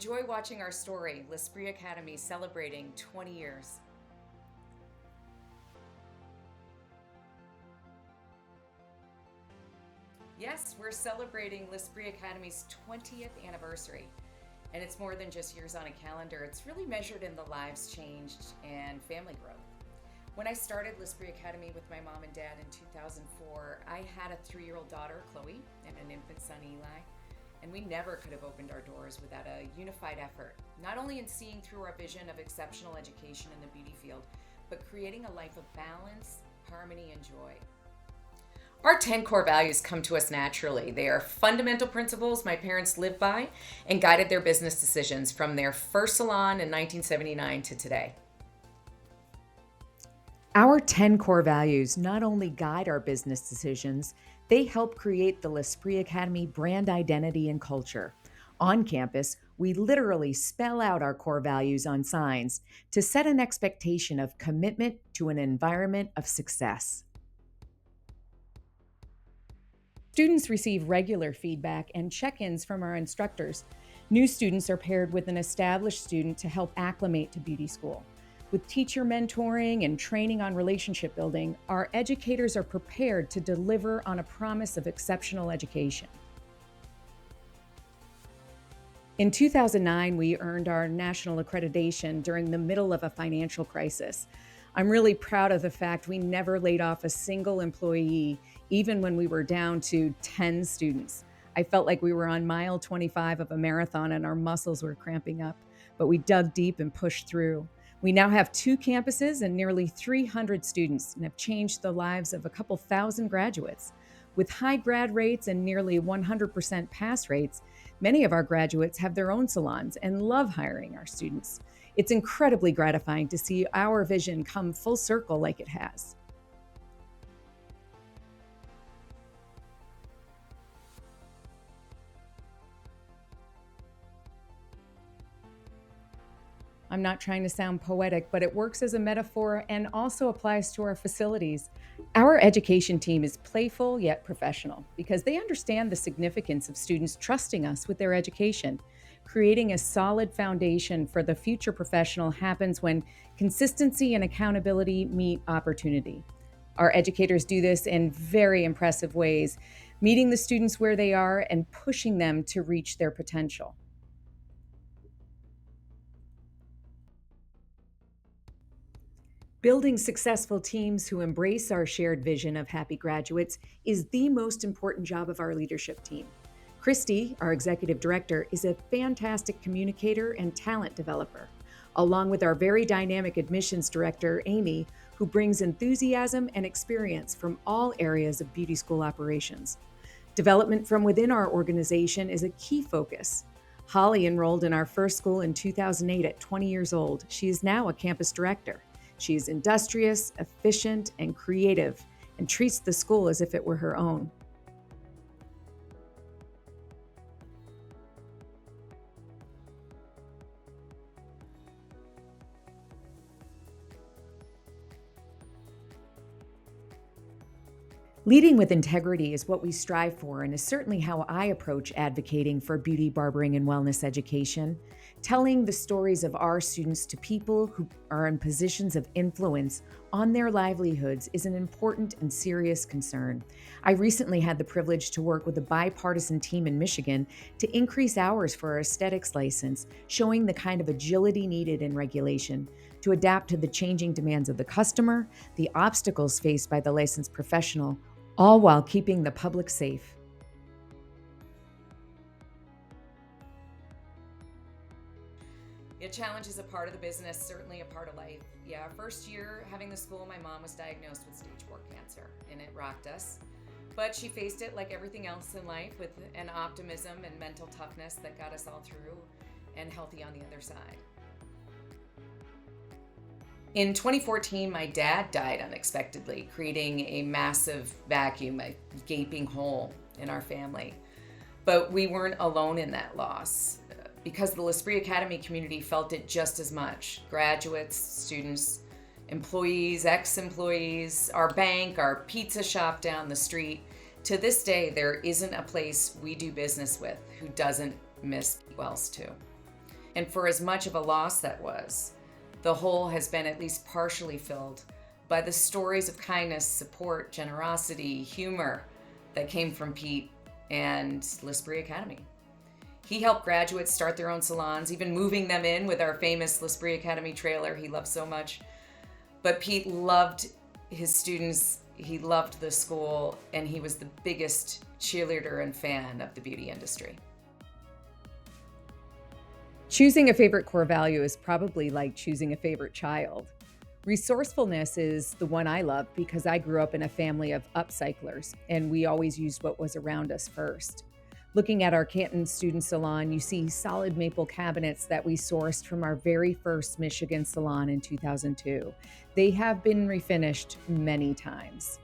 Enjoy watching our story, L'Esprit Academy celebrating 20 years. Yes, we're celebrating L'Esprit Academy's 20th anniversary. And it's more than just years on a calendar. It's really measured in the lives changed and family growth. When I started L'Esprit Academy with my mom and dad in 2004, I had a 3-year-old daughter, Chloe, and an infant son, Eli. And we never could have opened our doors without a unified effort, not only in seeing through our vision of exceptional education in the beauty field, but creating a life of balance, harmony, and joy. Our 10 core values come to us naturally. They are fundamental principles my parents lived by and guided their business decisions from their first salon in 1979 to today. Our 10 core values not only guide our business decisions, they help create the L'Esprit Academy brand identity and culture. On campus, we literally spell out our core values on signs to set an expectation of commitment to an environment of success. Students receive regular feedback and check-ins from our instructors. New students are paired with an established student to help acclimate to beauty school. With teacher mentoring and training on relationship building, our educators are prepared to deliver on a promise of exceptional education. In 2009, we earned our national accreditation during the middle of a financial crisis. I'm really proud of the fact we never laid off a single employee, even when we were down to 10 students. I felt like we were on mile 25 of a marathon and our muscles were cramping up, but we dug deep and pushed through. We now have 2 campuses and nearly 300 students and have changed the lives of a couple thousand graduates. With high grad rates and nearly 100% pass rates, many of our graduates have their own salons and love hiring our students. It's incredibly gratifying to see our vision come full circle like it has. I'm not trying to sound poetic, but it works as a metaphor and also applies to our facilities. Our education team is playful yet professional because they understand the significance of students trusting us with their education. Creating a solid foundation for the future professional happens when consistency and accountability meet opportunity. Our educators do this in very impressive ways, meeting the students where they are and pushing them to reach their potential. Building successful teams who embrace our shared vision of happy graduates is the most important job of our leadership team. Christy, our executive director, is a fantastic communicator and talent developer, along with our very dynamic admissions director, Amy, who brings enthusiasm and experience from all areas of beauty school operations. Development from within our organization is a key focus. Holly enrolled in our first school in 2008 at 20 years old. She is now a campus director. She is industrious, efficient, and creative, and treats the school as if it were her own. Leading with integrity is what we strive for and is certainly how I approach advocating for beauty, barbering, and wellness education. Telling the stories of our students to people who are in positions of influence on their livelihoods is an important and serious concern. I recently had the privilege to work with a bipartisan team in Michigan to increase hours for our aesthetics license, showing the kind of agility needed in regulation to adapt to the changing demands of the customer, the obstacles faced by the licensed professional, all while keeping the public safe. Yeah, challenge is a part of the business, certainly a part of life. Yeah, our first year having the school, my mom was diagnosed with stage 4 cancer, and it rocked us. But she faced it like everything else in life with an optimism and mental toughness that got us all through and healthy on the other side. In 2014, my dad died unexpectedly, creating a massive vacuum, a gaping hole in our family. But we weren't alone in that loss because the L'Esprit Academy community felt it just as much. Graduates, students, employees, ex-employees, our bank, our pizza shop down the street. To this day, there isn't a place we do business with who doesn't miss Wells too. And for as much of a loss that was, the hole has been at least partially filled by the stories of kindness, support, generosity, humor that came from Pete and L'Esprit Academy. He helped graduates start their own salons, even moving them in with our famous L'Esprit Academy trailer he loved so much. But Pete loved his students, he loved the school, and he was the biggest cheerleader and fan of the beauty industry. Choosing a favorite core value is probably like choosing a favorite child. Resourcefulness is the one I love because I grew up in a family of upcyclers, and we always used what was around us first. Looking at our Canton student salon, you see solid maple cabinets that we sourced from our very first Michigan salon in 2002. They have been refinished many times.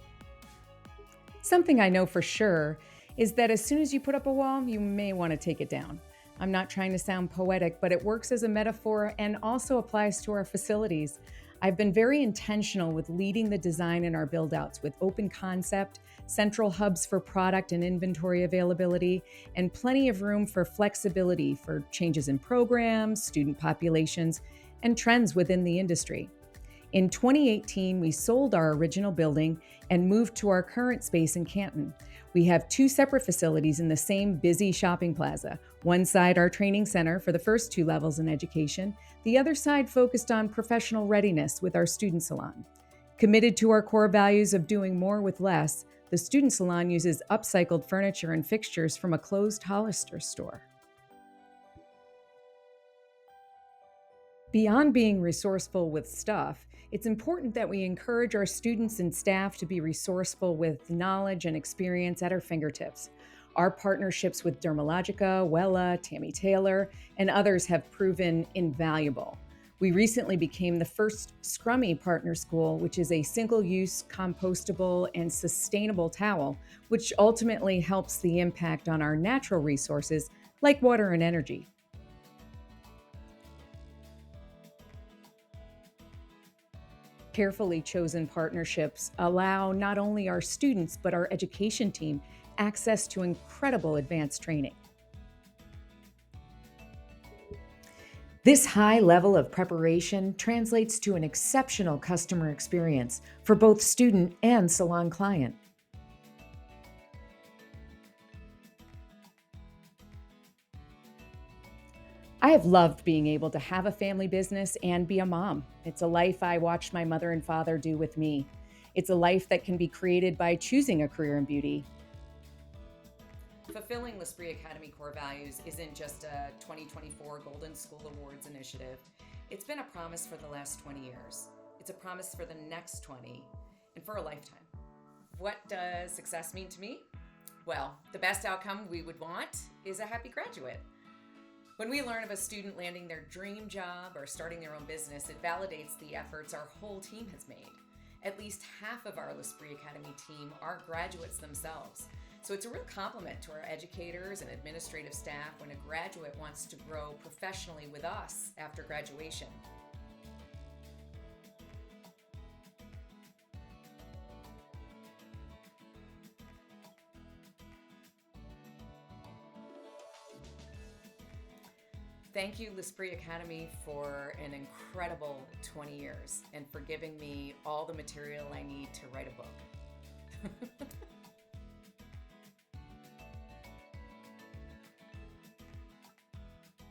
Something I know for sure is that as soon as you put up a wall, you may want to take it down. I'm not trying to sound poetic, but it works as a metaphor and also applies to our facilities. I've been very intentional with leading the design in our build-outs with open concept, central hubs for product and inventory availability, and plenty of room for flexibility for changes in programs, student populations, and trends within the industry. In 2018, we sold our original building and moved to our current space in Canton. We have two separate facilities in the same busy shopping plaza. One side, our training center for the first two levels in education. The other side focused on professional readiness with our student salon. Committed to our core values of doing more with less, the student salon uses upcycled furniture and fixtures from a closed Hollister store. Beyond being resourceful with stuff, it's important that we encourage our students and staff to be resourceful with knowledge and experience at our fingertips. Our partnerships with Dermalogica, Wella, Tammy Taylor, and others have proven invaluable. We recently became the first Scrummy partner school, which is a single-use, compostable, and sustainable towel, which ultimately helps the impact on our natural resources like water and energy. Carefully chosen partnerships allow not only our students, but our education team access to incredible advanced training. This high level of preparation translates to an exceptional customer experience for both student and salon client. I have loved being able to have a family business and be a mom. It's a life I watched my mother and father do with me. It's a life that can be created by choosing a career in beauty. Fulfilling L'Esprit Academy core values isn't just a 2024 Golden School Awards initiative. It's been a promise for the last 20 years. It's a promise for the next 20 and for a lifetime. What does success mean to me? Well, the best outcome we would want is a happy graduate. When we learn of a student landing their dream job or starting their own business, it validates the efforts our whole team has made. At least half of our L'Esprit Academy team are graduates themselves. So it's a real compliment to our educators and administrative staff when a graduate wants to grow professionally with us after graduation. Thank you, L'Esprit Academy, for an incredible 20 years and for giving me all the material I need to write a book.